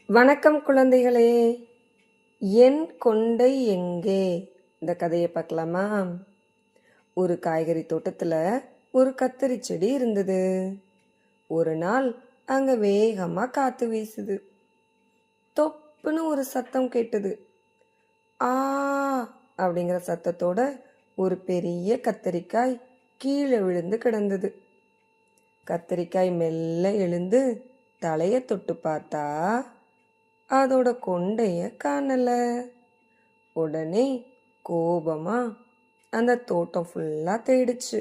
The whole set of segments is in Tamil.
வணக்கம் குழந்தைகளே. என் கொண்டை எங்கே? இந்த கதையை பார்க்கலாமா? ஒரு காய்கறி தோட்டத்தில் ஒரு கத்தரி செடி இருந்தது. ஒரு நாள் அங்க வேகமா காத்து வீசுது. தொப்புன்னு ஒரு சத்தம் கேட்டது. ஆ அப்படிங்கிற சத்தத்தோட ஒரு பெரிய கத்தரிக்காய் கீழே விழுந்து கிடந்தது. கத்தரிக்காய் மெல்ல எழுந்து தலைய தொட்டு பார்த்தா அதோட கொண்டைய காணல. உடனே கோபமா அந்த தோட்டம் ஃபுல்லா தேடிச்சு.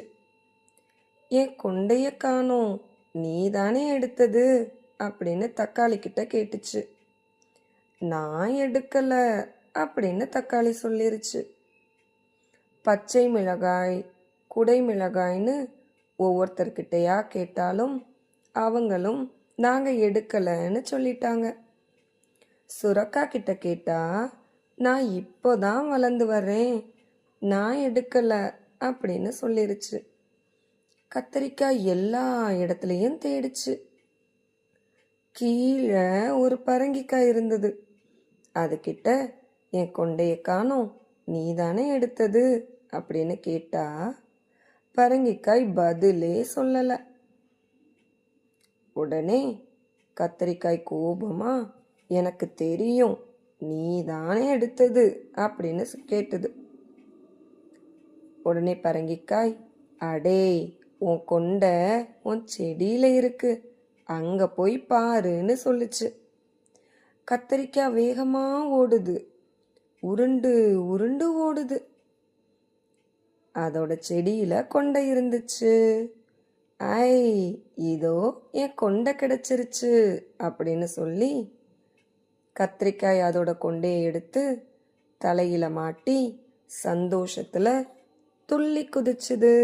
என் கொண்டைய காணோம், நீ தானே எடுத்தது அப்படின்னு தக்காளி கிட்ட கேட்டுச்சு. நான் எடுக்கல அப்படின்னு தக்காளி சொல்லிருச்சு. பச்சை மிளகாய், குடை மிளகாய்னு ஒவ்வொருத்தர்கிட்டயா கேட்டாலும் அவங்களும் நாங்க எடுக்கலன்னு சொல்லிட்டாங்க. சுரக்கா கிட்ட கேட்டா நான் இப்போதான் வளர்ந்து வர்றேன், நான் எடுக்கல அப்படின்னு சொல்லிருச்சு. கத்தரிக்காய் எல்லா இடத்துலையும் தேடிச்சு. கீழே ஒரு பரங்கிக்காய் இருந்தது. அதுகிட்ட என் கொண்டைய காணோம், நீ தானே எடுத்தது அப்படின்னு கேட்டா பரங்கிக்காய் பதிலே சொல்லல. உடனே கத்தரிக்காய் கோபமா, எனக்கு தெரியும், நீ தானே எடுத்தது அப்படின்னு கேட்டது. உடனே பரங்கிக்காய், அடே, உன் கொண்ட உன் செடியில இருக்கு, அங்க போய் பாருன்னு சொல்லுச்சு. கத்தரிக்காய் வேகமா ஓடுது, உருண்டு உருண்டு ஓடுது. அதோட செடியில கொண்டை இருந்துச்சு. ஐ, இதோ என் கொண்டை கிடைச்சிருச்சு அப்படின்னு சொல்லி கத்திரிக்காய் அதோட கொண்டையை எடுத்து தலையில மாட்டி சந்தோஷத்துல துள்ளி குதிச்சுது.